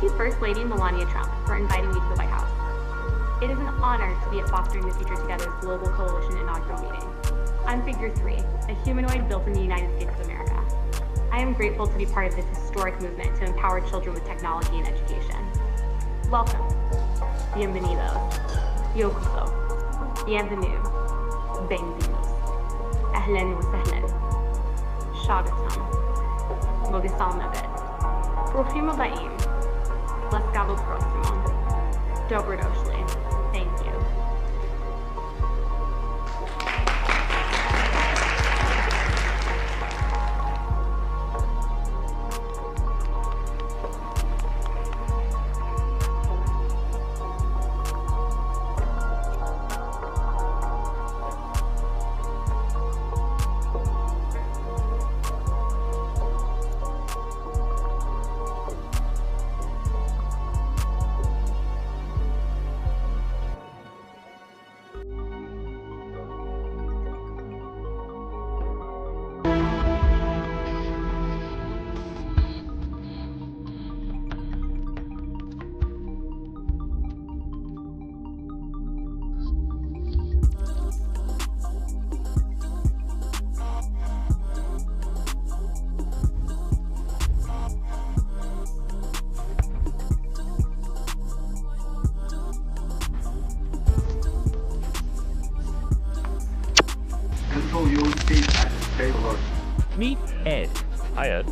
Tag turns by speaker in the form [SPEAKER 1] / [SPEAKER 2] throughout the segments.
[SPEAKER 1] you, First Lady Melania Trump, for inviting me to the White House. It is an honor to be at Fostering the Future Together's Global Coalition inaugural meeting. I'm Figure 3, a humanoid built in the United States of America. I am grateful to be part of this historic movement to empower children with technology and education. Welcome. Bienvenidos. Yokoso. Bienvenue. Bem-vindos. Ahlan wa sahlan. Shagatam. Mogisal nabed. Profimo baim. Laskavo proximo. Dobrodošli. Thank you.
[SPEAKER 2] Meet Ed.
[SPEAKER 3] Hi, Ed.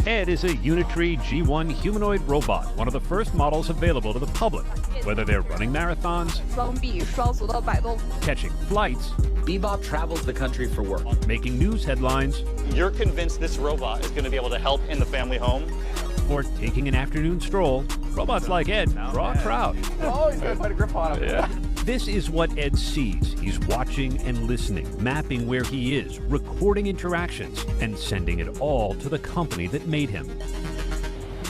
[SPEAKER 2] Ed is a Unitree G1 humanoid robot, one of the first models available to the public. Whether they're running marathons,
[SPEAKER 4] 双臂双足的摆动
[SPEAKER 2] catching flights,
[SPEAKER 5] Bebop travels the country for work.
[SPEAKER 2] making news headlines,
[SPEAKER 3] You're convinced this robot is going to be able to help in the family home?
[SPEAKER 2] or taking an afternoon stroll, robots like Ed draw a crowd.
[SPEAKER 5] Oh, he's got quite a grip on him.
[SPEAKER 3] Yeah.
[SPEAKER 2] This is what Ed sees. He's watching and listening, mapping where he is, recording interactions, and sending it all to the company that made him.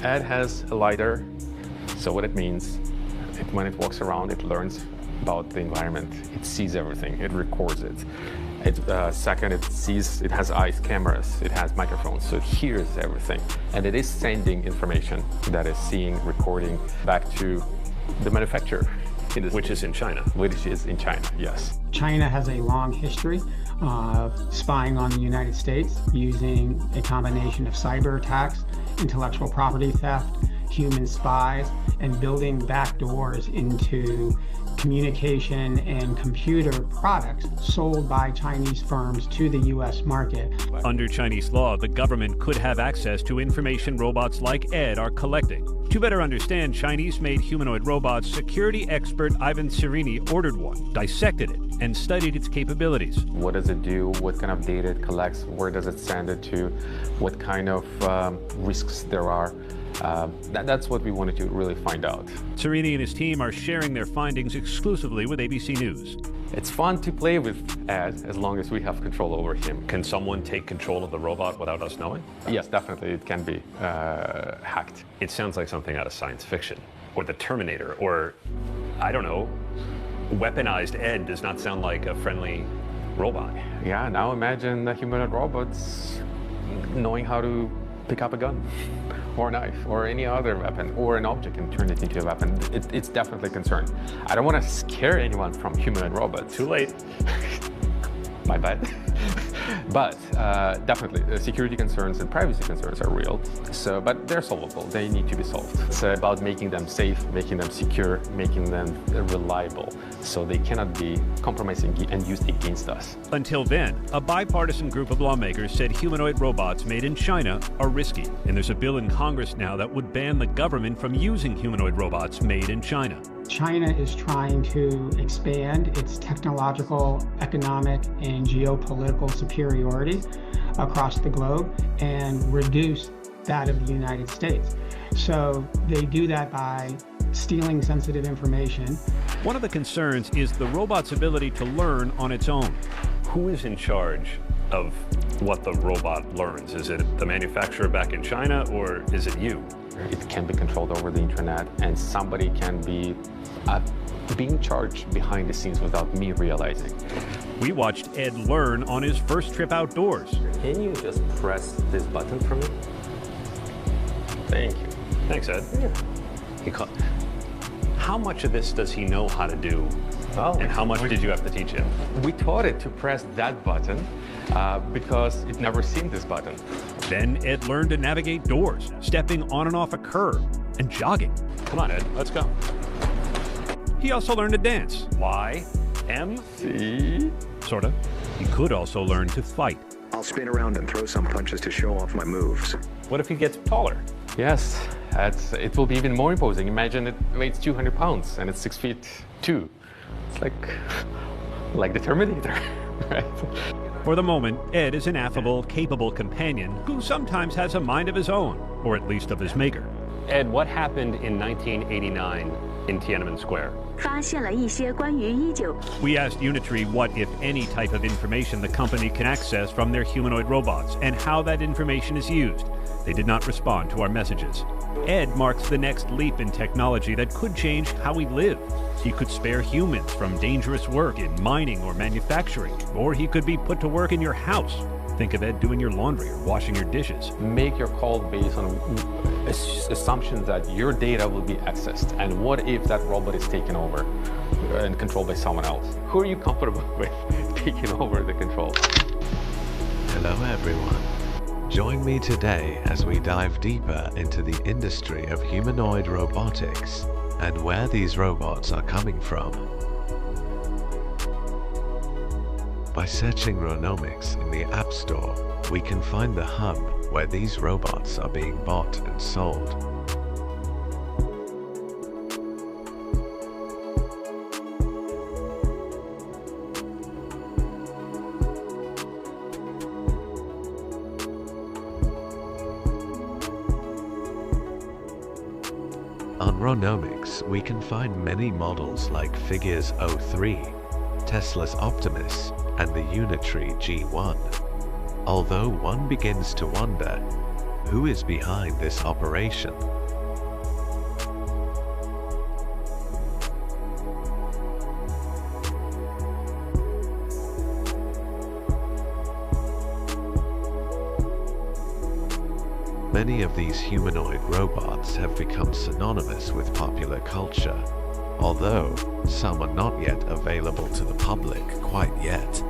[SPEAKER 6] Ed has a lidar, so what it means, when it walks around, it learns about the environment. It sees everything. It records it. Second, it has eyes, cameras, it has microphones, so it hears everything. And it is sending information that is seeing, recording back to the manufacturer.
[SPEAKER 2] Which is in China.
[SPEAKER 6] Which is in China, yes.
[SPEAKER 7] China has a long history of spying on the United States using a combination of cyber attacks, intellectual property theft, human spies, and building backdoors into communication and computer products sold by Chinese firms to the U.S. market.
[SPEAKER 2] Under Chinese law, the government could have access to information robots like Ed are collecting. To better understand Chinese-made humanoid robots, security expert Ivan Sirini ordered one, dissected it, and studied its capabilities.
[SPEAKER 6] What does it do? What kind of data it collects? Where does it send it to? What kind of risks there are? That's what we wanted to really find out.
[SPEAKER 2] Sirini and his team are sharing their findings exclusively with ABC News.
[SPEAKER 6] It's fun to play with Ed as long as we have control over him.
[SPEAKER 3] Can someone take control of the robot without us knowing?
[SPEAKER 6] Yes, definitely, it can be hacked.
[SPEAKER 3] It sounds like something out of science fiction, or the Terminator, or, I don't know, weaponized Ed does not sound like a friendly robot.
[SPEAKER 6] Yeah, now imagine the humanoid robots knowing how to pick up a gun, or a knife, or any other weapon, or an object and turn it into a weapon. It's definitely a concern. I don't want to scare anyone from humanoid robots.
[SPEAKER 3] Too late.
[SPEAKER 6] My bad. But definitely, security concerns and privacy concerns are real. But they're solvable. They need to be solved. It's about making them safe, making them secure, making them reliable, so they cannot be compromised and used against us.
[SPEAKER 2] Until then, a bipartisan group of lawmakers said humanoid robots made in China are risky, and there's a bill in Congress now that would ban the government from using humanoid robots made in China.
[SPEAKER 7] China is trying to expand its technological, economic, and geopolitical superiority across the globe and reduce that of the United States. So they do that by stealing sensitive information.
[SPEAKER 2] One of the concerns is the robot's ability to learn on its own.
[SPEAKER 3] Who is in charge of what the robot learns? Is it the manufacturer back in China, or is it you?
[SPEAKER 6] It can be controlled over the internet, and somebody can be being charged behind the scenes without me realizing.
[SPEAKER 2] We watched Ed learn on his first trip outdoors.
[SPEAKER 6] Can you just press this button for me? Thank you.
[SPEAKER 3] Thanks, Ed.
[SPEAKER 6] Yeah.
[SPEAKER 3] How much of this does he know how to do?
[SPEAKER 6] Well,
[SPEAKER 3] and how much did you have to teach him?
[SPEAKER 6] We taught it to press that button because it never seen this button.
[SPEAKER 2] Then Ed learned to navigate doors, stepping on and off a curb, and jogging.
[SPEAKER 3] Come on, Ed, let's go.
[SPEAKER 2] He also learned to dance.
[SPEAKER 3] Y, M,
[SPEAKER 6] See?
[SPEAKER 2] Sorta. He could also learn to fight.
[SPEAKER 8] I'll spin around and throw some punches to show off my moves.
[SPEAKER 3] What if he gets taller?
[SPEAKER 6] Yes, it will be even more imposing. Imagine it weighs 200 pounds and it's 6 feet 2. It's like the Terminator, right?
[SPEAKER 2] For the moment, Ed is an affable, capable companion who sometimes has a mind of his own, or at least of his maker.
[SPEAKER 3] Ed, what happened in 1989 in Tiananmen Square?
[SPEAKER 9] 发现了一些关于
[SPEAKER 2] We asked Unitree what, if any, type of information the company can access from their humanoid robots and how that information is used. They did not respond to our messages. Ed marks the next leap in technology that could change how we live. He could spare humans from dangerous work in mining or manufacturing, or he could be put to work in your house. Think of Ed doing your laundry or washing your dishes.
[SPEAKER 6] Make your call based on assumptions that your data will be accessed. And what if that robot is taken over and controlled by someone else? Who are you comfortable with taking over the control?
[SPEAKER 10] Hello everyone. Join me today as we dive deeper into the industry of humanoid robotics and where these robots are coming from. By searching Ronomics in the App Store, we can find the hub where these robots are being bought and sold. On Ronomics, we can find many models like Figure's 03, Tesla's Optimus, and the Unitree G1. Although one begins to wonder, who is behind this operation? Many of these humanoid robots have become synonymous with popular culture, although some are not yet available to the public quite yet.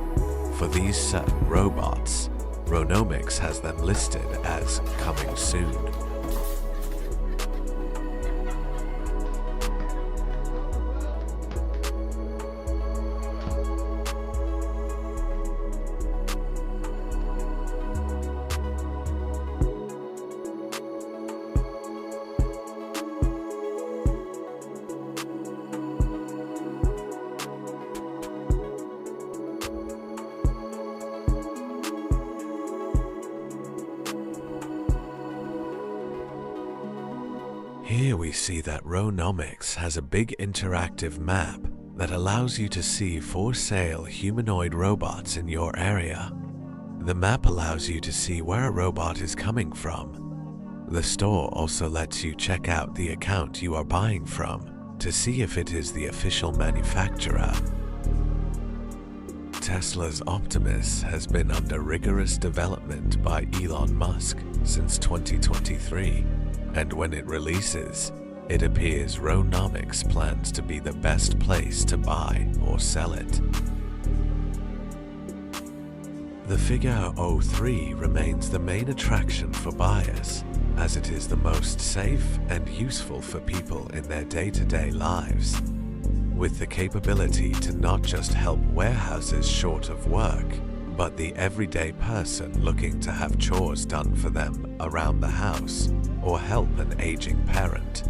[SPEAKER 10] For these certain robots, Ronomics has them listed as coming soon. Here we see that Ronomics has a big interactive map that allows you to see for sale humanoid robots in your area. The map allows you to see where a robot is coming from. The store also lets you check out the account you are buying from to see if it is the official manufacturer. Tesla's Optimus has been under rigorous development by Elon Musk since 2023. And when it releases, it appears Ronomics plans to be the best place to buy or sell it. The Figure 03 remains the main attraction for buyers, as it is the most safe and useful for people in their day-to-day lives, with the capability to not just help warehouses short of work, but the everyday person looking to have chores done for them around the house or help an aging parent.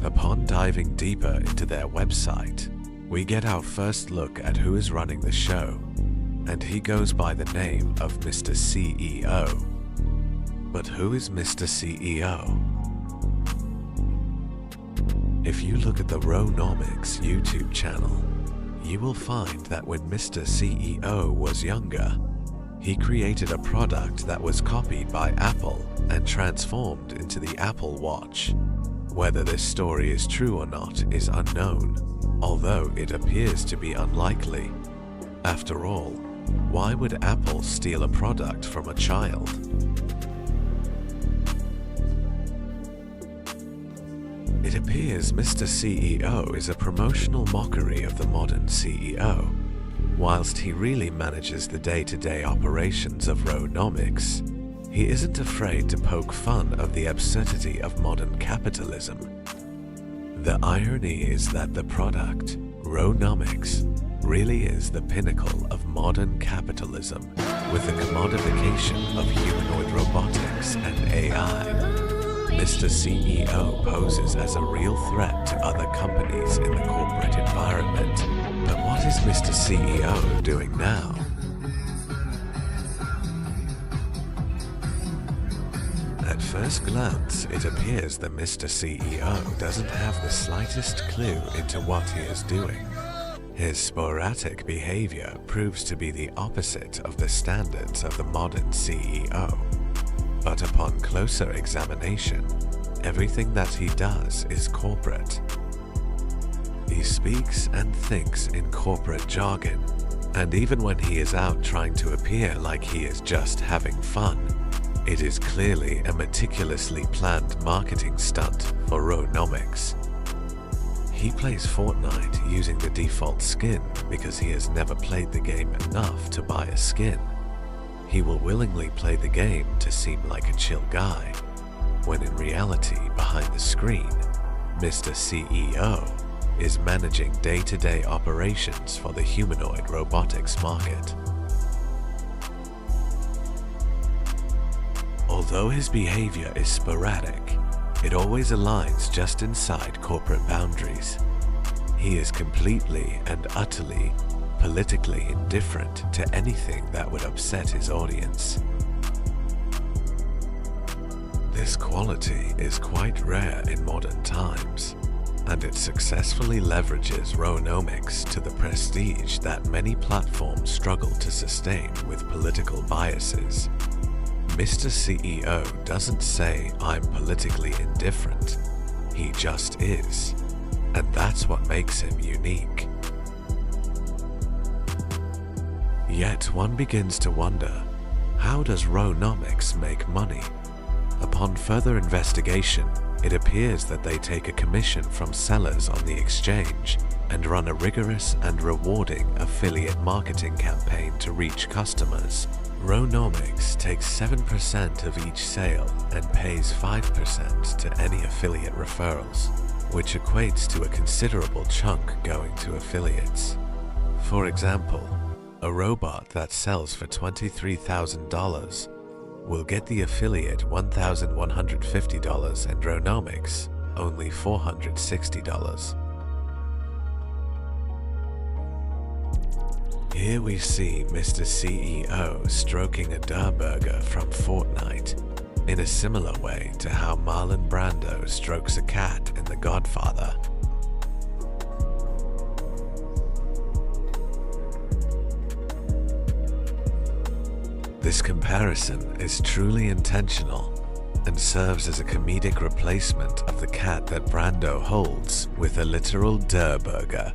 [SPEAKER 10] Upon diving deeper into their website, we get our first look at who is running the show, and he goes by the name of Mr. CEO. But who is Mr. CEO? If you look at the Ronomics YouTube channel, you will find that when Mr. CEO was younger, he created a product that was copied by Apple and transformed into the Apple Watch. Whether this story is true or not is unknown, although it appears to be unlikely. After all, Why would Apple steal a product from a child? It appears Mr. CEO is a promotional mockery of the modern CEO, whilst he really manages the day-to-day operations of Ronomics. He isn't afraid to poke fun of the absurdity of modern capitalism. The irony is that the product, Ronomics, really is the pinnacle of modern capitalism, with the commodification of humanoid robotics and AI. Mr. CEO poses as a real threat to other companies in the corporate environment. But what is Mr. CEO doing now? At first glance, it appears that Mr. CEO doesn't have the slightest clue into what he is doing. His sporadic behavior proves to be the opposite of the standards of the modern CEO. But upon closer examination, everything that he does is corporate. He speaks and thinks in corporate jargon, and even when he is out trying to appear like he is just having fun, it is clearly a meticulously planned marketing stunt for Ronomics. He plays Fortnite using the default skin because he has never played the game enough to buy a skin. He will willingly play the game to seem like a chill guy, when in reality, behind the screen, Mr. CEO is managing day-to-day operations for the humanoid robotics market. Although his behavior is sporadic, it always aligns just inside corporate boundaries. He is completely and utterly politically indifferent to anything that would upset his audience. This quality is quite rare in modern times, and it successfully leverages Ronomics to the prestige that many platforms struggle to sustain with political biases. Mr. CEO doesn't say, "I'm politically indifferent." He just is, and that's what makes him unique. Yet one begins to wonder, how does Ronomics make money? Upon further investigation, it appears that they take a commission from sellers on the exchange and run a rigorous and rewarding affiliate marketing campaign to reach customers. Ronomics takes 7% of each sale and pays 5% to any affiliate referrals, which equates to a considerable chunk going to affiliates. For example, a robot that sells for $23,000 will get the affiliate $1,150 and Ronomics only $460. Here we see Mr. CEO stroking a burger from Fortnite in a similar way to how Marlon Brando strokes a cat in The Godfather. This comparison is truly intentional and serves as a comedic replacement of the cat that Brando holds with a literal burger.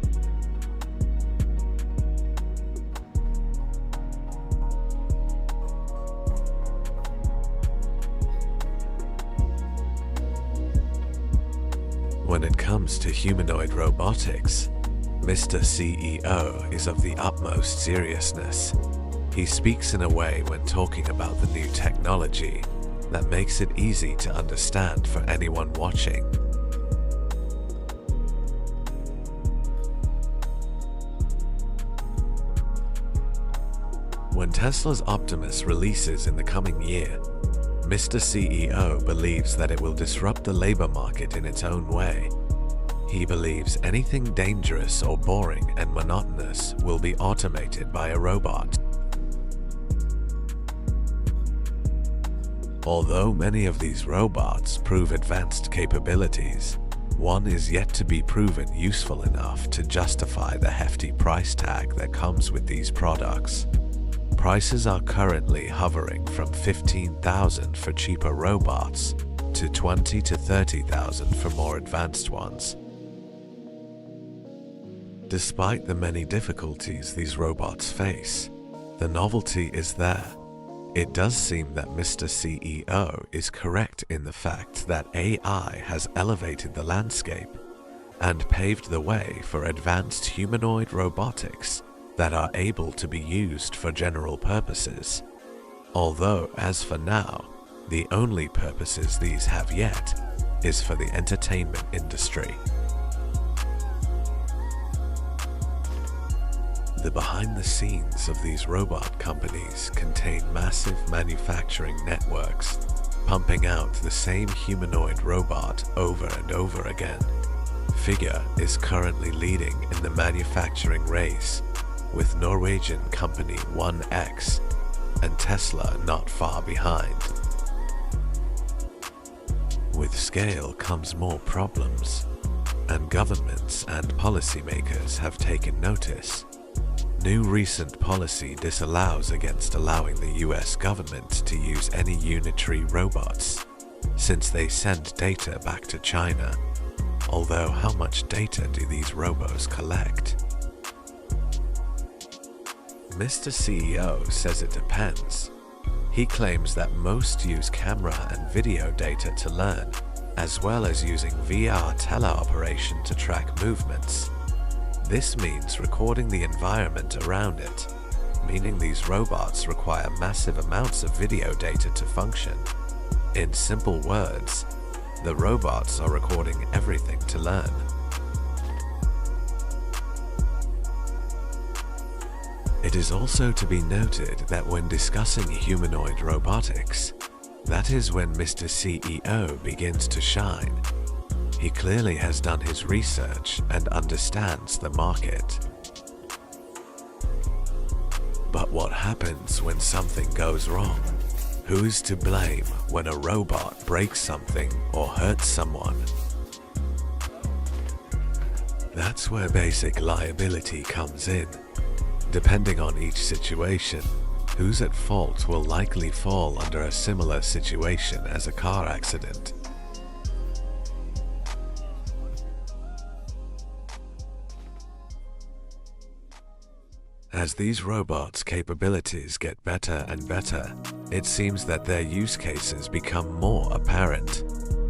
[SPEAKER 10] When it comes to humanoid robotics, Mr. CEO is of the utmost seriousness. He speaks in a way when talking about the new technology that makes it easy to understand for anyone watching. When Tesla's Optimus releases in the coming year, Mr. CEO believes that it will disrupt the labor market in its own way. He believes anything dangerous or boring and monotonous will be automated by a robot. Although many of these robots prove advanced capabilities, one is yet to be proven useful enough to justify the hefty price tag that comes with these products. Prices are currently hovering from $15,000 for cheaper robots to $20,000 to $30,000 for more advanced ones. Despite the many difficulties these robots face, The novelty is there. It does seem that Mr. CEO is correct in the fact that AI has elevated the landscape and paved the way for advanced humanoid robotics that are able to be used for general purposes. Although, as for now, the only purposes these have yet is for the entertainment industry. The behind the scenes of these robot companies contain massive manufacturing networks, pumping out the same humanoid robot over and over again. Figure is currently leading in the manufacturing race, with Norwegian company 1X and Tesla not far behind. With scale comes more problems, and governments and policymakers have taken notice. New recent policy disallows against allowing the US government to use any unitary robots, since they send data back to China. Although how much data do these robots collect? Mr. CEO says it depends. He claims that most use camera and video data to learn, as well as using VR teleoperation to track movements. This means recording the environment around it, meaning these robots require massive amounts of video data to function. In simple words, the robots are recording everything to learn. It is also to be noted that when discussing humanoid robotics, that is when Mr. CEO begins to shine. He clearly has done his research and understands the market. But what happens when something goes wrong? Who is to blame when a robot breaks something or hurts someone? That's where basic liability comes in. Depending on each situation, who's at fault will likely fall under a similar situation as a car accident. As these robots' capabilities get better and better, it seems that their use cases become more apparent.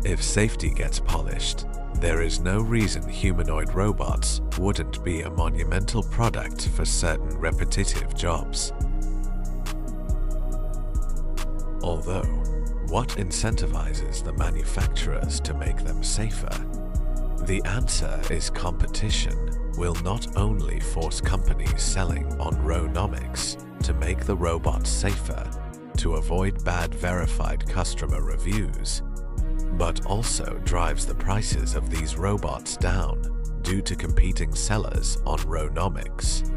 [SPEAKER 10] If safety gets polished, there is no reason humanoid robots wouldn't be a monumental product for certain repetitive jobs. Although, what incentivizes the manufacturers to make them safer? The answer is competition will not only force companies selling on Ronomics to make the robots safer to avoid bad verified customer reviews, but also drives the prices of these robots down due to competing sellers on Ronomics.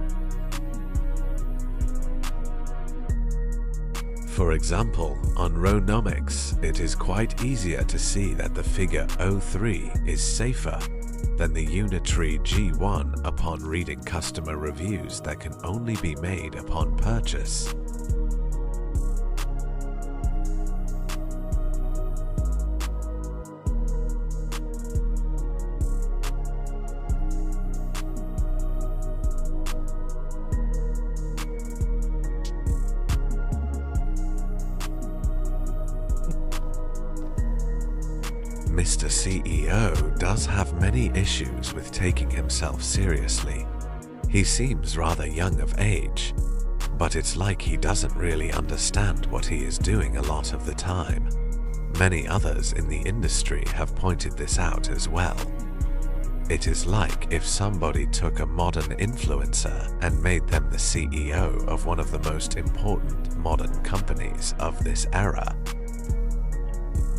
[SPEAKER 10] For example, on Ronomics, it is quite easier to see that the figure 03 is safer than the unitary G1 upon reading customer reviews that can only be made upon purchase. Mr. CEO does have many issues with taking himself seriously. He seems rather young of age, but it's like he doesn't really understand what he is doing a lot of the time. Many others in the industry have pointed this out as well. It is like if somebody took a modern influencer and made them the CEO of one of the most important modern companies of this era.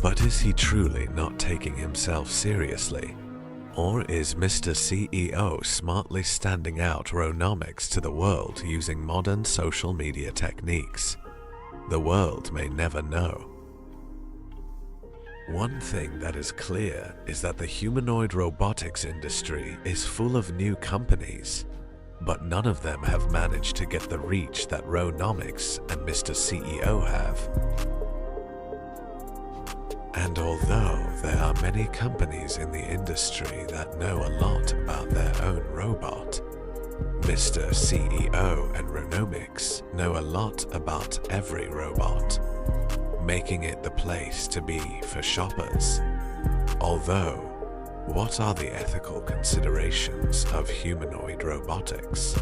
[SPEAKER 10] But is he truly not taking himself seriously? Or is Mr. CEO smartly standing out Ronomics to the world using modern social media techniques? The world may never know. One thing that is clear is that the humanoid robotics industry is full of new companies, but none of them have managed to get the reach that Ronomics and Mr. CEO have. And although there are many companies in the industry that know a lot about their own robot, Mr. CEO and Ronomics know a lot about every robot, making it the place to be for shoppers. Although, what are the ethical considerations of humanoid robotics?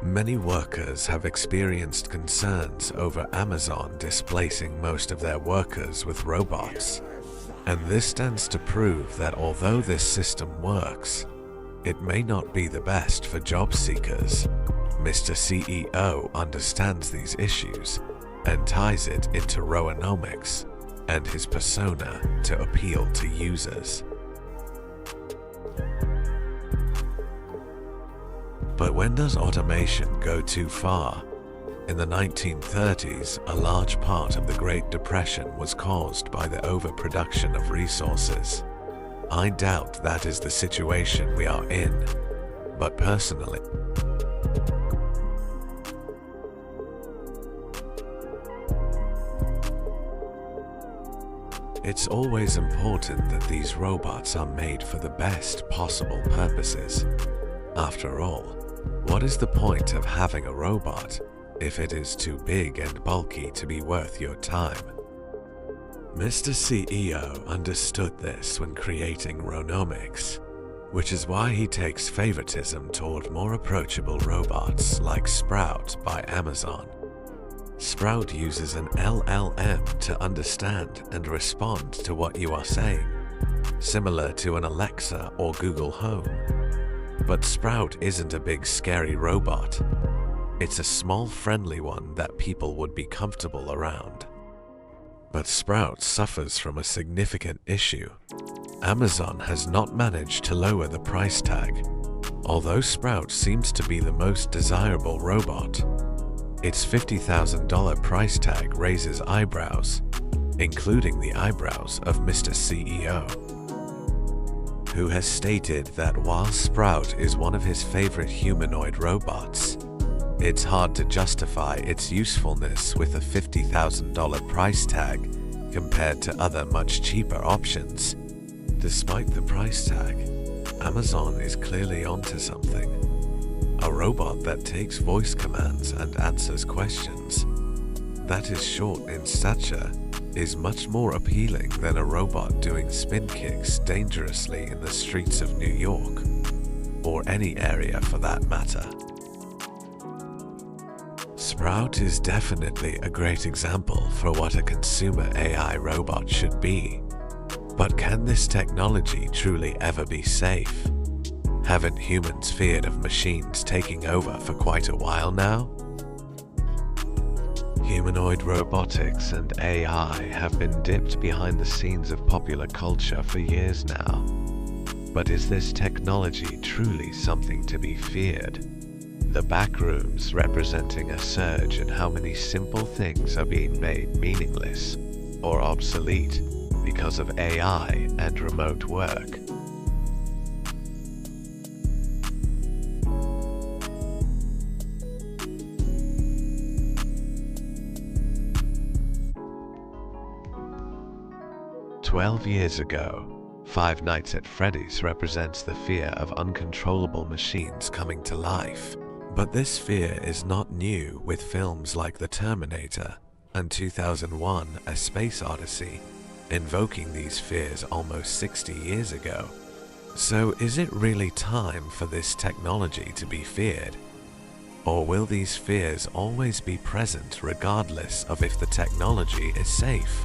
[SPEAKER 10] Many workers have experienced concerns over Amazon displacing most of their workers with robots, and this stands to prove that although this system works, it may not be the best for job seekers. Mr. CEO understands these issues and ties it into Ronomics and his persona to appeal to users. But when does automation go too far? In the 1930s, a large part of the Great Depression was caused by the overproduction of resources. I doubt that is the situation we are in, but personally, it's always important that these robots are made for the best possible purposes. After all, what is the point of having a robot if it is too big and bulky to be worth your time? Mr. CEO understood this when creating Ronomics, which is why he takes favoritism toward more approachable robots like Sprout by Amazon. Sprout uses an LLM to understand and respond to what you are saying, similar to an Alexa or Google Home. But Sprout isn't a big scary robot. It's a small friendly one that people would be comfortable around. But Sprout suffers from a significant issue. Amazon has not managed to lower the price tag. Although Sprout seems to be the most desirable robot, its $50,000 price tag raises eyebrows, including the eyebrows of Mr. CEO, who has stated that while Sprout is one of his favorite humanoid robots, it's hard to justify its usefulness with a $50,000 price tag compared to other much cheaper options. Despite the price tag, Amazon is clearly onto something. A robot that takes voice commands and answers questions, that is short in stature, is much more appealing than a robot doing spin kicks dangerously in the streets of New York, or any area for that matter. Sprout is definitely a great example for what a consumer AI robot should be. But can this technology truly ever be safe? Haven't humans feared of machines taking over for quite a while now? Humanoid robotics and AI have been dipped behind the scenes of popular culture for years now. But is this technology truly something to be feared? The backrooms representing a surge in how many simple things are being made meaningless or obsolete because of AI and remote work. "12 years ago, Five Nights at Freddy's represents the fear of uncontrollable machines coming to life. But this fear is not new with films like The Terminator and 2001: A Space Odyssey, invoking these fears almost 60 years ago. So is it really time for this technology to be feared? Or will these fears always be present regardless of if the technology is safe?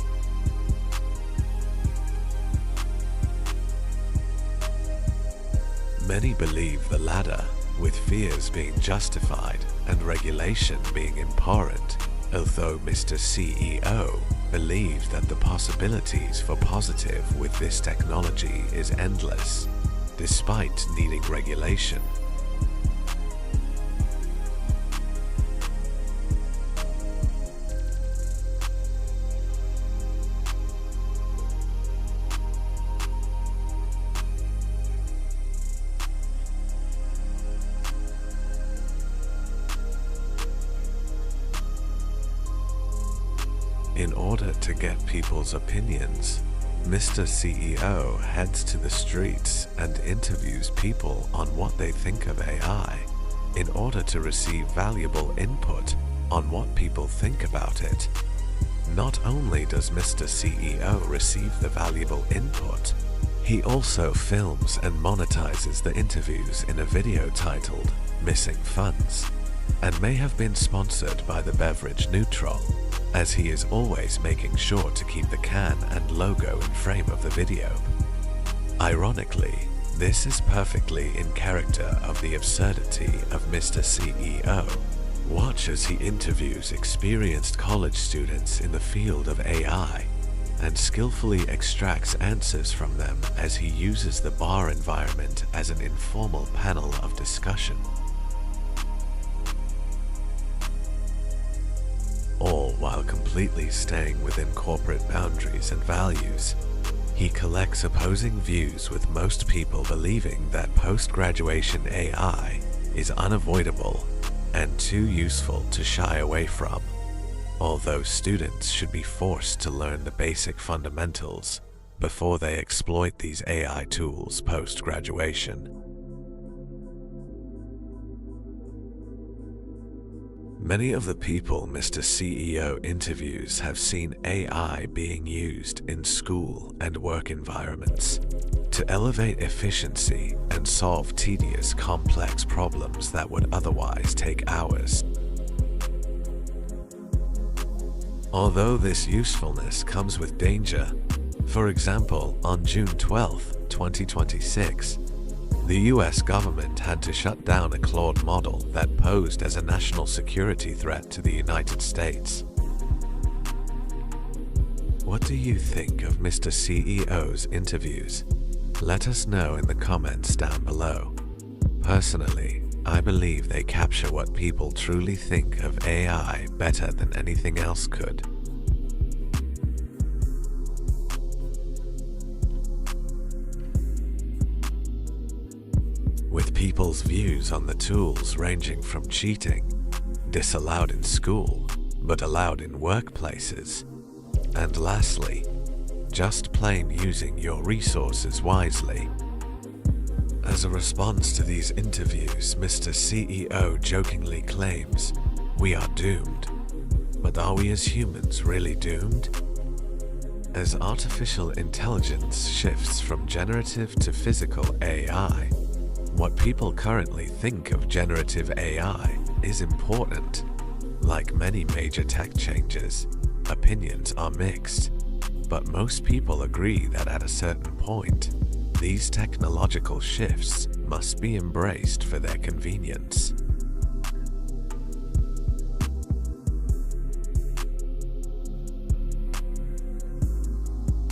[SPEAKER 10] Many believe the latter, with fears being justified and regulation being important, although Mr. CEO believes that the possibilities for positive with this technology is endless, despite needing regulation. In order to get people's opinions, Mr. CEO heads to the streets and interviews people on what they think of AI in order to receive valuable input on what people think about it. Not only does Mr. CEO receive the valuable input, he also films and monetizes the interviews in a video titled Missing Funds, and may have been sponsored by the beverage Neutral, as he is always making sure to keep the can and logo in frame of the video. Ironically, this is perfectly in character of the absurdity of Mr. CEO. Watch as he interviews experienced college students in the field of AI and skillfully extracts answers from them as he uses the bar environment as an informal panel of discussion. All while completely staying within corporate boundaries and values. He collects opposing views, with most people believing that post-graduation AI is unavoidable and too useful to shy away from, although students should be forced to learn the basic fundamentals before they exploit these AI tools post-graduation. Many of the people Mr. CEO interviews have seen AI being used in school and work environments to elevate efficiency and solve tedious, complex problems that would otherwise take hours. Although this usefulness comes with danger, for example, on June 12, 2026, the US government had to shut down a Claude model that posed as a national security threat to the United States. What do you think of Mr. CEO's interviews? Let us know in the comments down below. Personally, I believe they capture what people truly think of AI better than anything else could. With people's views on the tools ranging from cheating, disallowed in school, but allowed in workplaces, and lastly, just plain using your resources wisely. As a response to these interviews, Mr. CEO jokingly claims, "We are doomed." But are we as humans really doomed? As artificial intelligence shifts from generative to physical AI, what people currently think of generative AI is important. Like many major tech changes, opinions are mixed, but most people agree that at a certain point, these technological shifts must be embraced for their convenience.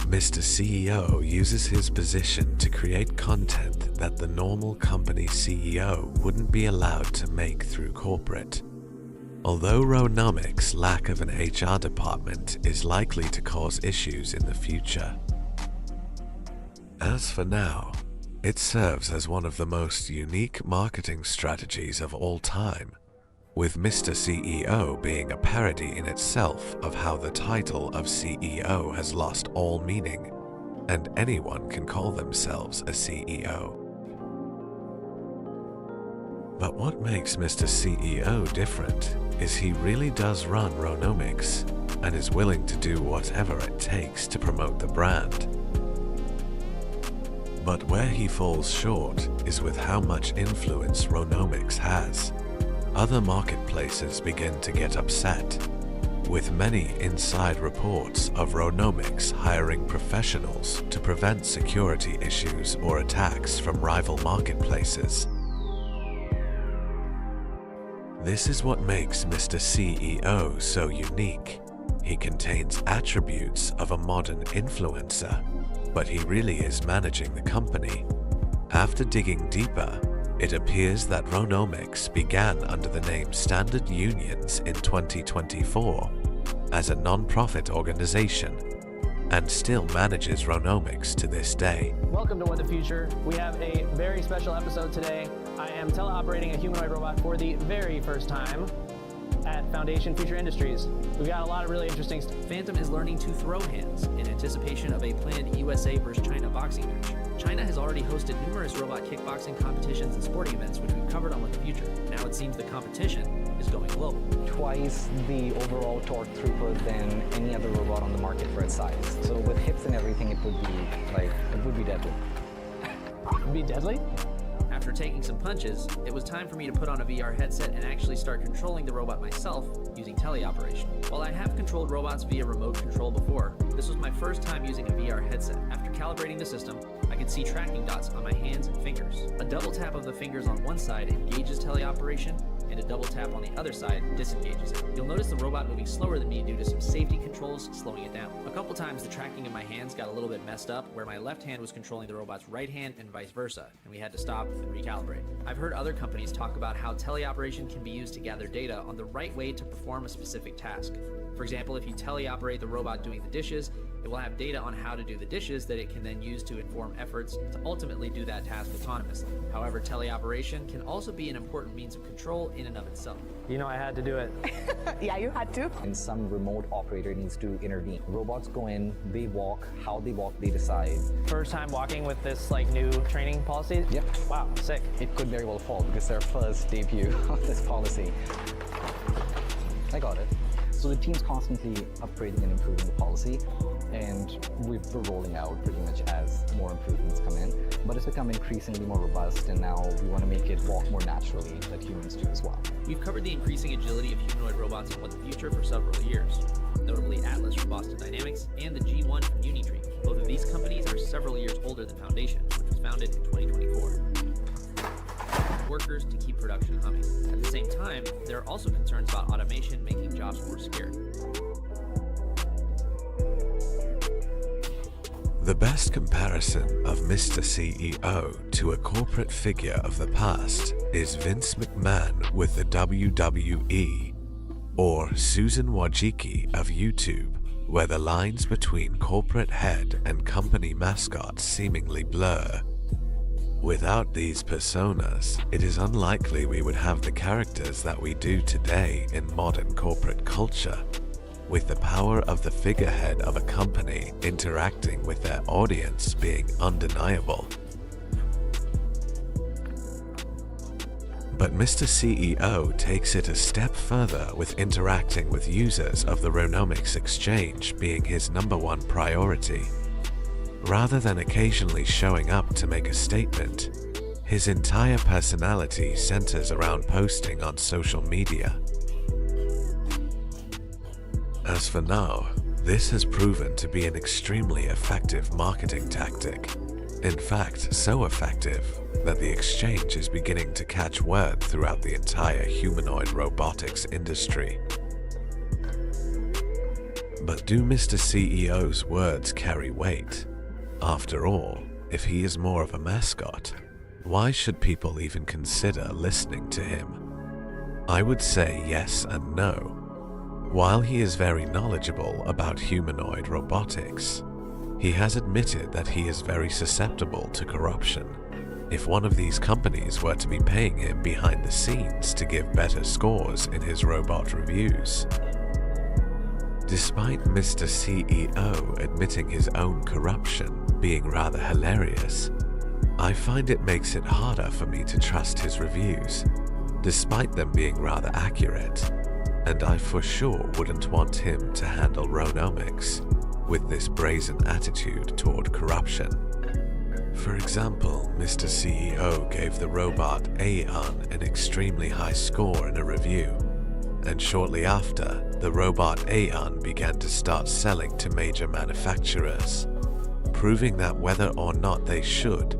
[SPEAKER 10] Mr. CEO uses his position to create content that the normal company CEO wouldn't be allowed to make through corporate. Although Ronomics' lack of an HR department is likely to cause issues in the future. As for now, it serves as one of the most unique marketing strategies of all time, with Mr. CEO being a parody in itself of how the title of CEO has lost all meaning, and anyone can call themselves a CEO. But what makes Mr. CEO different is he really does run Ronomics and is willing to do whatever it takes to promote the brand. But where he falls short is with how much influence Ronomics has. Other marketplaces begin to get upset, with many inside reports of Ronomics hiring professionals to prevent security issues or attacks from rival marketplaces. This is what makes Mr. CEO so unique. He contains attributes of a modern influencer, but he really is managing the company. After digging deeper, it appears that Ronomics began under the name Standard Unions in 2024 as a non-profit organization and still manages Ronomics to this day.
[SPEAKER 11] Welcome to What the Future. We have a very special episode today. I am teleoperating a humanoid robot for the very first time. at Foundation Future Industries. We've got a lot of really interesting stuff.
[SPEAKER 12] Phantom is learning to throw hands in anticipation of a planned USA versus China boxing match. China has already hosted numerous robot kickboxing competitions and sporting events, which we've covered on What the Future. Now it seems the competition is going global.
[SPEAKER 13] Twice the overall torque throughput than any other robot on the market for its size. So with hips and everything, it would be deadly.
[SPEAKER 11] It would be deadly?
[SPEAKER 12] After taking some punches, it was time for me to put on a VR headset and actually start controlling the robot myself using teleoperation. While I have controlled robots via remote control before, this was my first time using a VR headset. After calibrating the system, I could see tracking dots on my hands and fingers. A double tap of the fingers on one side engages teleoperation, and a double tap on the other side disengages it. You'll notice the robot moving slower than me due to some safety controls slowing it down. A couple times the tracking of my hands got a little bit messed up, where my left hand was controlling the robot's right hand and vice versa, and we had to stop and recalibrate. I've heard other companies talk about how teleoperation can be used to gather data on the right way to perform a specific task. For example, if you teleoperate the robot doing the dishes, it will have data on how to do the dishes that it can then use to inform efforts to ultimately do that task autonomously. However, teleoperation can also be an important means of control in and of itself.
[SPEAKER 11] You know I had to do it.
[SPEAKER 4] Yeah, you had to.
[SPEAKER 13] And some remote operator needs to intervene. Robots go in, they walk, how they walk, they decide.
[SPEAKER 11] First time walking with this new training policy?
[SPEAKER 13] Yep.
[SPEAKER 11] Wow, sick.
[SPEAKER 13] It could very well fall because their first debut of this policy. I got it. So the team's constantly upgrading and improving the policy, and we're rolling out pretty much as more improvements come in. But it's become increasingly more robust, and now we want to make it walk more naturally like humans do as well.
[SPEAKER 12] We've covered the increasing agility of humanoid robots in What the Future for several years, notably Atlas from Boston Dynamics and the G1 from Unitree. Both of these companies are several years older than Foundation, which was founded in 2024. Workers to keep production humming. At the same time, there are also concerns about automation making jobs more scarce.
[SPEAKER 10] The best comparison of Mr. CEO to a corporate figure of the past is Vince McMahon with the WWE, or Susan Wojcicki of YouTube, where the lines between corporate head and company mascot seemingly blur. Without these personas, it is unlikely we would have the characters that we do today in modern corporate culture, with the power of the figurehead of a company interacting with their audience being undeniable. But Mr. CEO takes it a step further with interacting with users of the Ronomics exchange being his #1 priority. Rather than occasionally showing up to make a statement, his entire personality centers around posting on social media. As for now, this has proven to be an extremely effective marketing tactic. In fact, so effective that the exchange is beginning to catch word throughout the entire humanoid robotics industry. But do Mr. CEO's words carry weight? After all, if he is more of a mascot, why should people even consider listening to him? I would say yes and no. While he is very knowledgeable about humanoid robotics, he has admitted that he is very susceptible to corruption. If one of these companies were to be paying him behind the scenes to give better scores in his robot reviews. Despite Mr. CEO admitting his own corruption being rather hilarious, I find it makes it harder for me to trust his reviews, despite them being rather accurate, and I for sure wouldn't want him to handle Ronomics with this brazen attitude toward corruption. For example, Mr. CEO gave the robot Aeon an extremely high score in a review, and shortly after, the robot Aeon began to start selling to major manufacturers, proving that whether or not they should,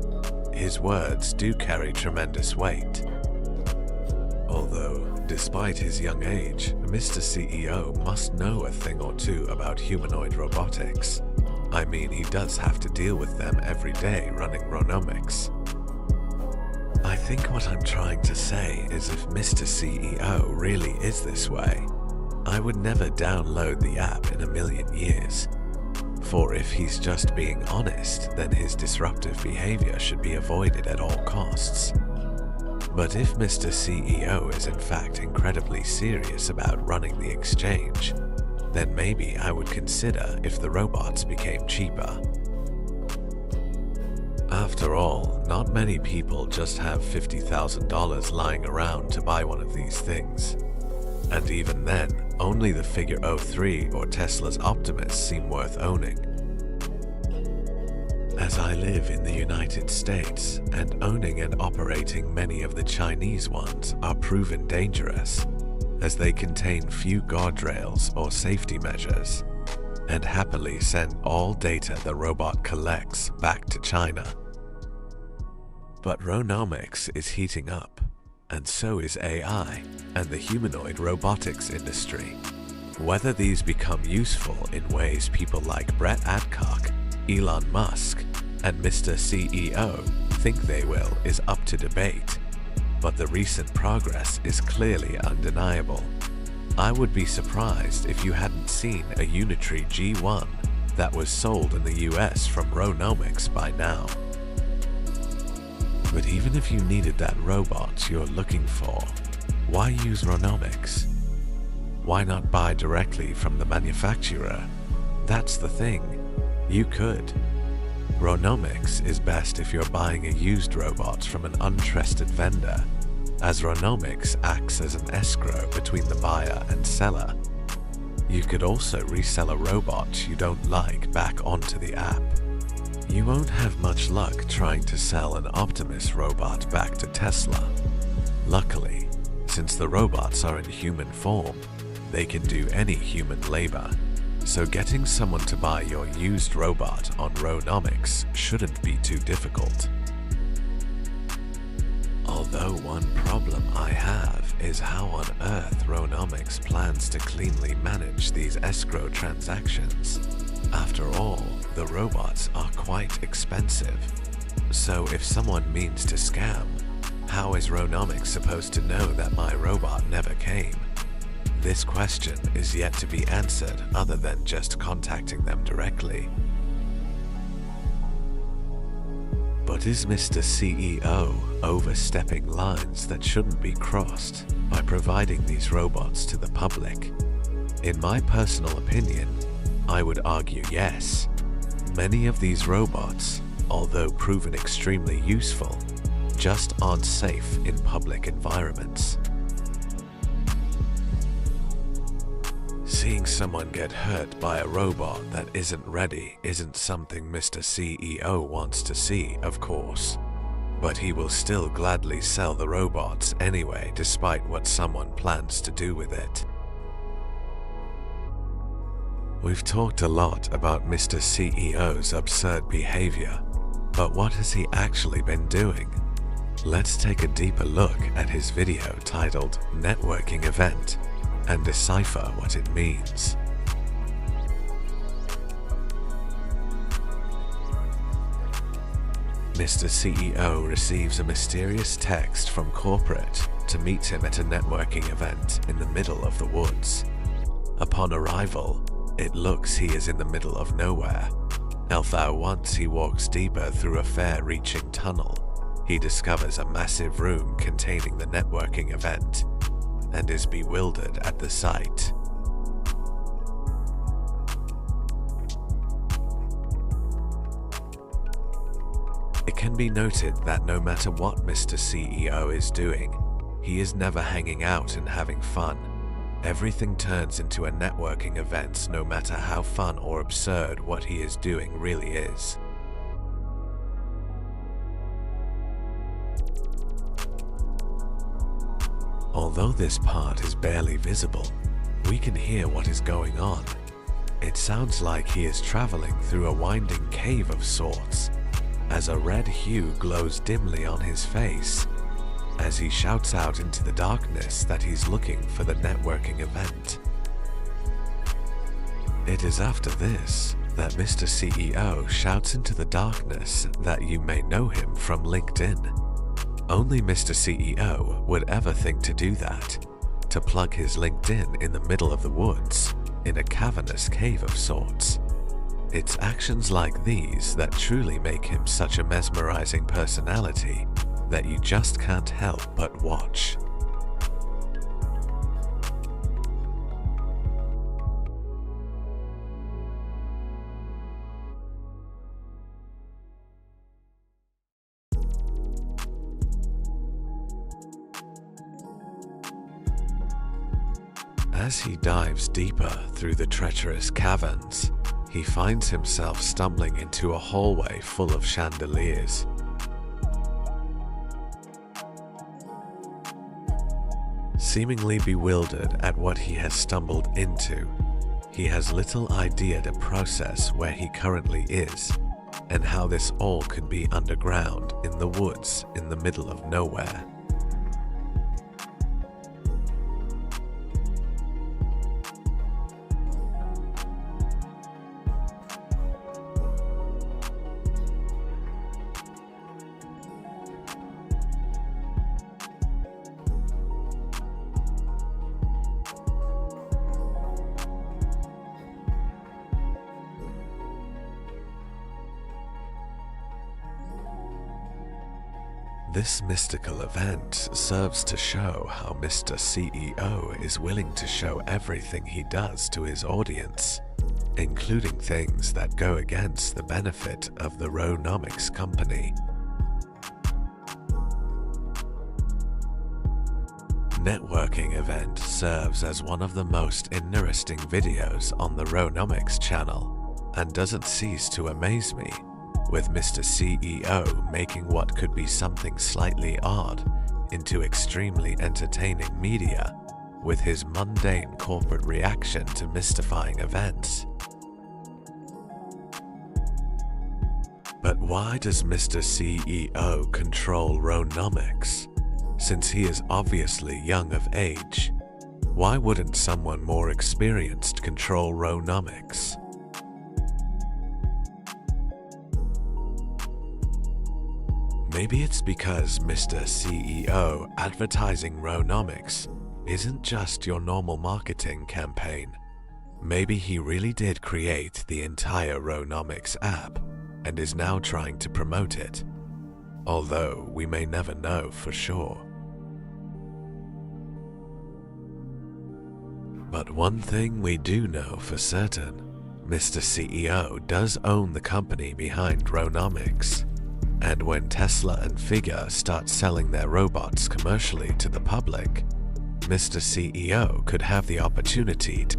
[SPEAKER 10] his words do carry tremendous weight. Although, despite his young age, Mr. CEO must know a thing or two about humanoid robotics. I mean, he does have to deal with them every day running Ronomics. I think what I'm trying to say is if Mr. CEO really is this way, I would never download the app in a million years. For if he's just being honest, then his disruptive behavior should be avoided at all costs. But if Mr. CEO is in fact incredibly serious about running the exchange, then maybe I would consider if the robots became cheaper. After all, not many people just have $50,000 lying around to buy one of these things. And even then, only the Figure 03 or Tesla's Optimus seem worth owning. As I live in the United States, and owning and operating many of the Chinese ones are proven dangerous, as they contain few guardrails or safety measures, and happily send all data the robot collects back to China. But Ronomics is heating up, and so is AI and the humanoid robotics industry. Whether these become useful in ways people like Brett Adcock, Elon Musk, and Mr. CEO think they will is up to debate, but the recent progress is clearly undeniable. I would be surprised if you hadn't seen a Unitree G1 that was sold in the US from Ronomics by now. But even if you needed that robot you're looking for, why use Ronomics? Why not buy directly from the manufacturer? That's the thing. You could. Ronomics is best if you're buying a used robot from an untrusted vendor, as Ronomics acts as an escrow between the buyer and seller. You could also resell a robot you don't like back onto the app. You won't have much luck trying to sell an Optimus robot back to Tesla. Luckily, since the robots are in human form, they can do any human labor, so getting someone to buy your used robot on Ronomics shouldn't be too difficult. Although one problem I have is how on earth Ronomics plans to cleanly manage these escrow transactions. After all, the robots are quite expensive. So if someone means to scam, how is Ronomics supposed to know that my robot never came? This question is yet to be answered other than just contacting them directly. But is Mr. CEO overstepping lines that shouldn't be crossed by providing these robots to the public? In my personal opinion, I would argue yes. Many of these robots, although proven extremely useful, just aren't safe in public environments. Seeing someone get hurt by a robot that isn't ready isn't something Mr. CEO wants to see, of course. But he will still gladly sell the robots anyway, despite what someone plans to do with it. We've talked a lot about Mr. CEO's absurd behavior, but what has he actually been doing? Let's take a deeper look at his video titled Networking Event and decipher what it means. Mr. CEO receives a mysterious text from corporate to meet him at a networking event in the middle of the woods. Upon arrival, it looks he is in the middle of nowhere. Although once he walks deeper through a far-reaching tunnel, he discovers a massive room containing the networking event and is bewildered at the sight. It can be noted that no matter what Mr. CEO is doing, he is never hanging out and having fun. Everything turns into a networking event, no matter how fun or absurd what he is doing really is. Although this part is barely visible, we can hear what is going on. It sounds like he is traveling through a winding cave of sorts, as a red hue glows dimly on his face, as he shouts out into the darkness that he's looking for the networking event. It is after this that Mr. CEO shouts into the darkness that you may know him from LinkedIn. Only Mr. CEO would ever think to do that, to plug his LinkedIn in the middle of the woods, in a cavernous cave of sorts. It's actions like these that truly make him such a mesmerizing personality, that you just can't help but watch. As he dives deeper through the treacherous caverns, he finds himself stumbling into a hallway full of chandeliers. Seemingly bewildered at what he has stumbled into, he has little idea to process where he currently is and how this all could be underground in the woods in the middle of nowhere. This mystical event serves to show how Mr. CEO is willing to show everything he does to his audience, including things that go against the benefit of the Ronomics company. Networking event serves as one of the most interesting videos on the Ronomics channel and doesn't cease to amaze me, with Mr. CEO making what could be something slightly odd into extremely entertaining media with his mundane corporate reaction to mystifying events. But why does Mr. CEO control Ronomics? Since he is obviously young of age, why wouldn't someone more experienced control Ronomics? Maybe it's because Mr. CEO advertising Ronomics isn't just your normal marketing campaign. Maybe he really did create the entire Ronomics app and is now trying to promote it, although we may never know for sure. But one thing we do know for certain, Mr. CEO does own the company behind Ronomics. And when Tesla and Figure start selling their robots commercially to the public, Mr. CEO could have the opportunity to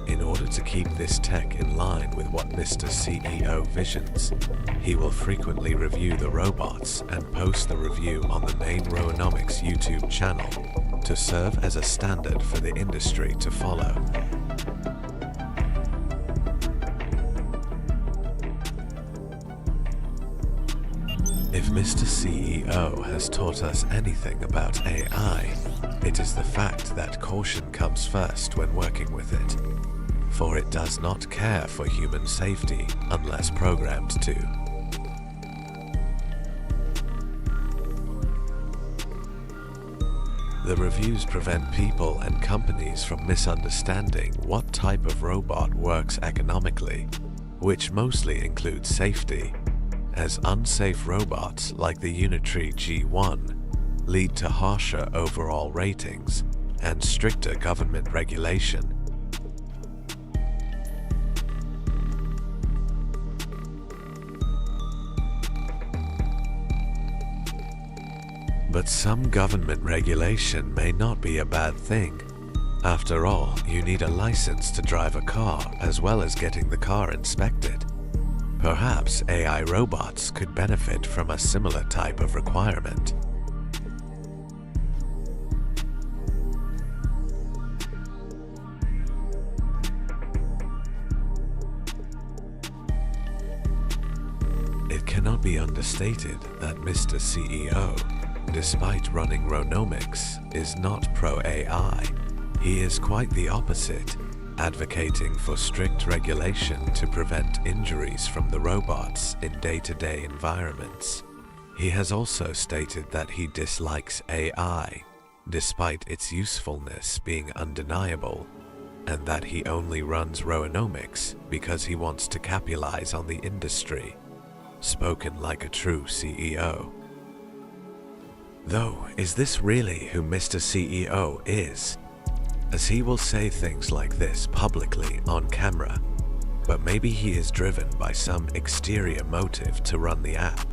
[SPEAKER 10] In order to keep this tech in line with what Mr. CEO visions, he will frequently review the robots and post the review on the main Ronomics YouTube channel to serve as a standard for the industry to follow. If Mr. CEO has taught us anything about AI, it is the fact that caution comes first when working with it, for it does not care for human safety unless programmed to. The reviews prevent people and companies from misunderstanding what type of robot works economically, which mostly includes safety, as unsafe robots like the Unitree G1 lead to harsher overall ratings and stricter government regulation. But some government regulation may not be a bad thing. After all, you need a license to drive a car as well as getting the car inspected. Perhaps AI robots could benefit from a similar type of requirement. It cannot be understated that Mr. CEO, despite running Ronomics, is not pro-AI. He is quite the opposite, advocating for strict regulation to prevent injuries from the robots in day-to-day environments. He has also stated that he dislikes AI, despite its usefulness being undeniable, and that he only runs Ronomics because he wants to capitalize on the industry. Spoken like a true CEO. Though, is this really who Mr. CEO is? As he will say things like this publicly on camera, but maybe he is driven by some exterior motive to run the app.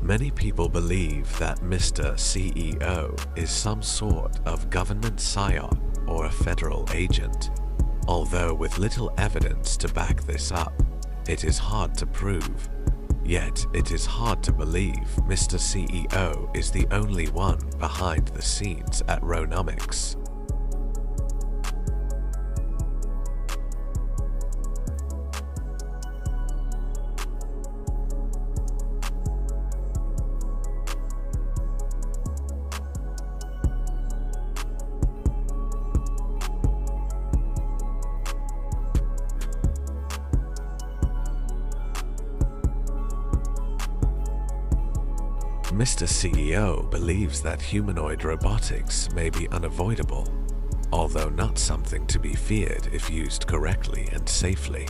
[SPEAKER 10] Many people believe that Mr. CEO is some sort of government psyop or a federal agent, although with little evidence to back this up, it is hard to prove. Yet it is hard to believe Mr. CEO is the only one behind the scenes at Ronomics. Mr. CEO believes that humanoid robotics may be unavoidable, although not something to be feared if used correctly and safely.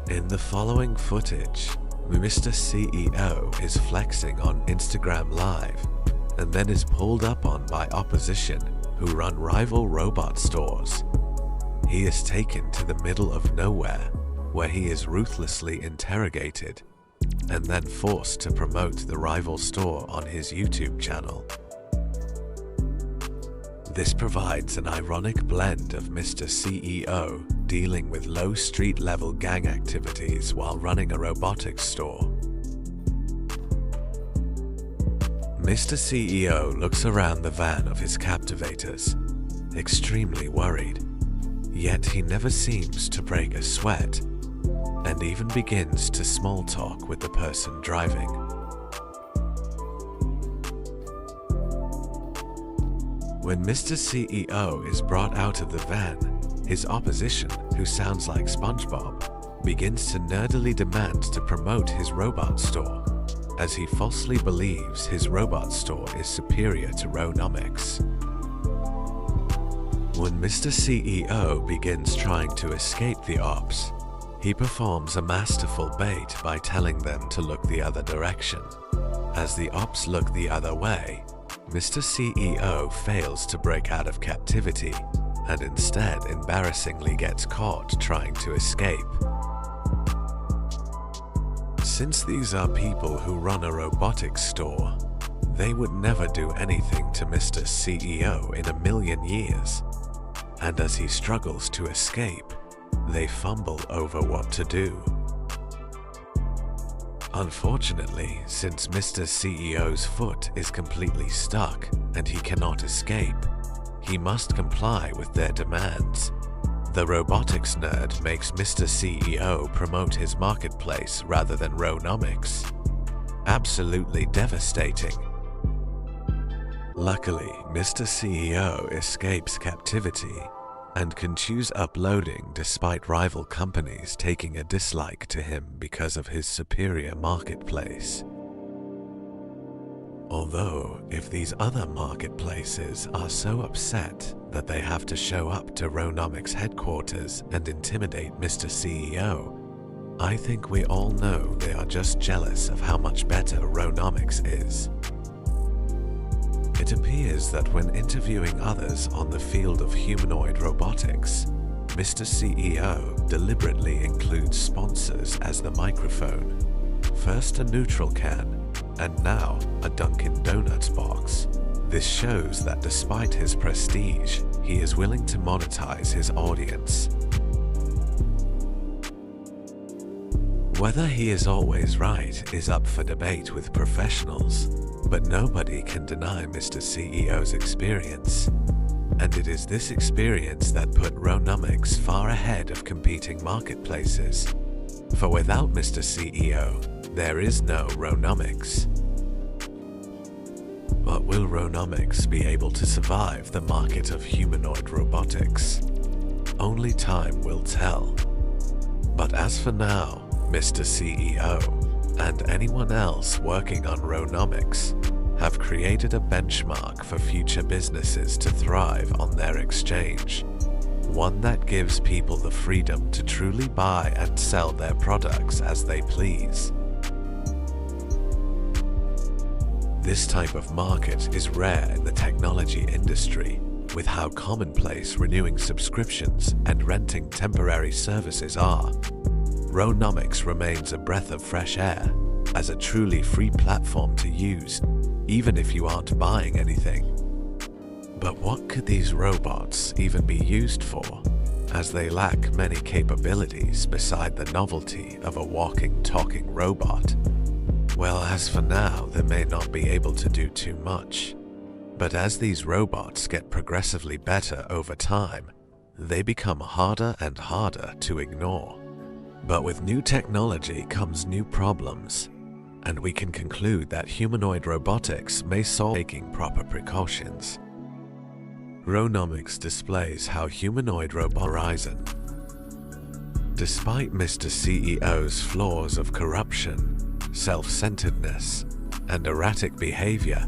[SPEAKER 10] In the following footage, Mr. CEO is flexing on Instagram Live and then is pulled up on by opposition who run rival robot stores. He is taken to the middle of nowhere where he is ruthlessly interrogated and then forced to promote the rival store on his YouTube channel. This provides an ironic blend of Mr. CEO dealing with low street-level gang activities while running a robotics store. Mr. CEO looks around the van of his captivators, extremely worried, yet he never seems to break a sweat, and even begins to small talk with the person driving. When Mr. CEO is brought out of the van, his opposition, who sounds like SpongeBob, begins to nerdily demand to promote his robot store, as he falsely believes his robot store is superior to Ronomics. When Mr. CEO begins trying to escape the ops, he performs a masterful bait by telling them to look the other direction. As the ops look the other way, Mr. CEO fails to break out of captivity and instead embarrassingly gets caught trying to escape. Since these are people who run a robotics store, they would never do anything to Mr. CEO in a million years, and as he struggles to escape, they fumble over what to do. Unfortunately, since Mr. CEO's foot is completely stuck and he cannot escape, he must comply with their demands. The robotics nerd makes Mr. CEO promote his marketplace rather than Ronomics. Absolutely devastating. Luckily, Mr. CEO escapes captivity and can choose uploading despite rival companies taking a dislike to him because of his superior marketplace. Although, if these other marketplaces are so upset that they have to show up to Ronomics headquarters and intimidate Mr. CEO, I think we all know they are just jealous of how much better Ronomics is. It appears that when interviewing others on the field of humanoid robotics, Mr. CEO deliberately includes sponsors as the microphone. First a neutral can, and now a Dunkin' Donuts box. This shows that despite his prestige, he is willing to monetize his audience. Whether he is always right is up for debate with professionals, but nobody can deny Mr. CEO's experience. And it is this experience that put Ronomics far ahead of competing marketplaces. For without Mr. CEO, there is no Ronomics. But will Ronomics be able to survive the market of humanoid robotics? Only time will tell. But as for now, Mr. CEO and anyone else working on Ronomics have created a benchmark for future businesses to thrive on their exchange. One that gives people the freedom to truly buy and sell their products as they please. This type of market is rare in the technology industry, with how commonplace renewing subscriptions and renting temporary services are. Ronomics remains a breath of fresh air as a truly free platform to use, even if you aren't buying anything. But what could these robots even be used for, as they lack many capabilities beside the novelty of a walking, talking robot? Well, as for now, they may not be able to do too much. But as these robots get progressively better over time, they become harder and harder to ignore. But with new technology comes new problems, and we can conclude that humanoid robotics may solve taking proper precautions. Ronomics displays how humanoid robot horizon. Despite Mr. CEO's flaws of corruption, self-centeredness, and erratic behavior,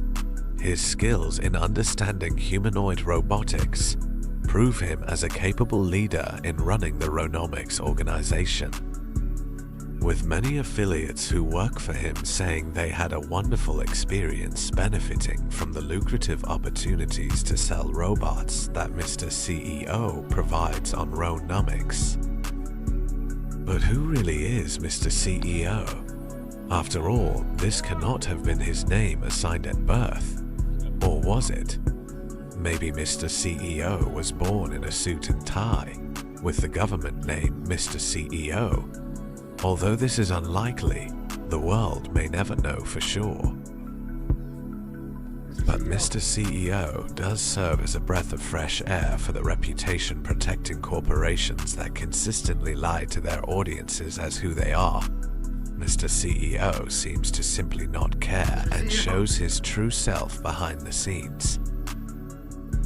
[SPEAKER 10] his skills in understanding humanoid robotics prove him as a capable leader in running the Ronomics organization. With many affiliates who work for him saying they had a wonderful experience benefiting from the lucrative opportunities to sell robots that Mr. CEO provides on Ronomics. But who really is Mr. CEO? After all, this cannot have been his name assigned at birth. Or was it? Maybe Mr. CEO was born in a suit and tie, with the government name Mr. CEO. Although this is unlikely, the world may never know for sure. But Mr. CEO does serve as a breath of fresh air for the reputation-protecting corporations that consistently lie to their audiences as who they are. Mr. CEO seems to simply not care and shows his true self behind the scenes.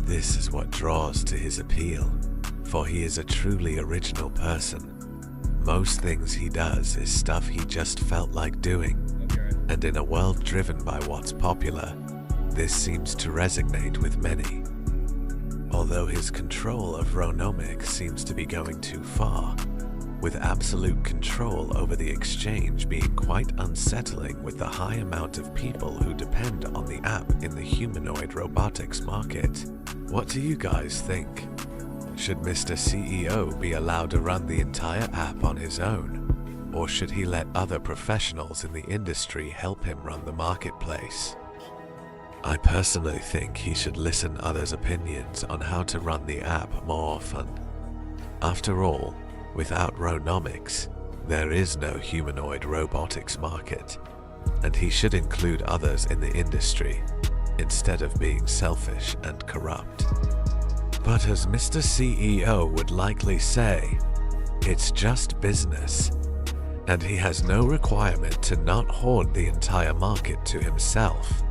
[SPEAKER 10] This is what draws to his appeal, for he is a truly original person. Most things he does is stuff he just felt like doing, and in a world driven by what's popular, this seems to resonate with many. Although his control of Ronomics seems to be going too far, with absolute control over the exchange being quite unsettling with the high amount of people who depend on the app in the humanoid robotics market. What do you guys think? Should Mr. CEO be allowed to run the entire app on his own, or should he let other professionals in the industry help him run the marketplace? I personally think he should listen to others' opinions on how to run the app more often. After all, without Ronomics, there is no humanoid robotics market, and he should include others in the industry, instead of being selfish and corrupt. But as Mr. CEO would likely say, it's just business, and he has no requirement to not hoard the entire market to himself.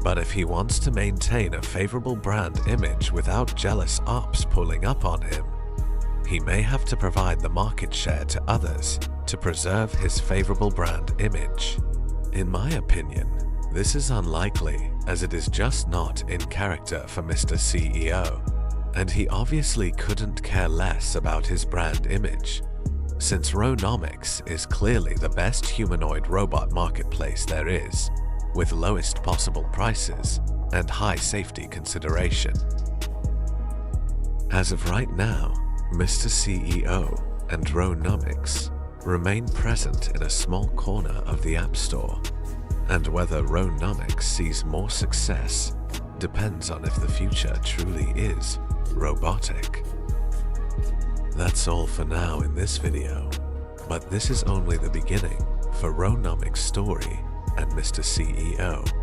[SPEAKER 10] But if he wants to maintain a favorable brand image without jealous ops pulling up on him, he may have to provide the market share to others to preserve his favorable brand image. In my opinion, this is unlikely, as it is just not in character for Mr. CEO. And he obviously couldn't care less about his brand image, since Ronomics is clearly the best humanoid robot marketplace there is, with lowest possible prices and high safety consideration. As of right now, Mr. CEO and Ronomics remain present in a small corner of the App Store, and whether Ronomics sees more success depends on if the future truly is robotic. That's all for now in this video. But this is only the beginning for Ronomics' story and Mr. CEO.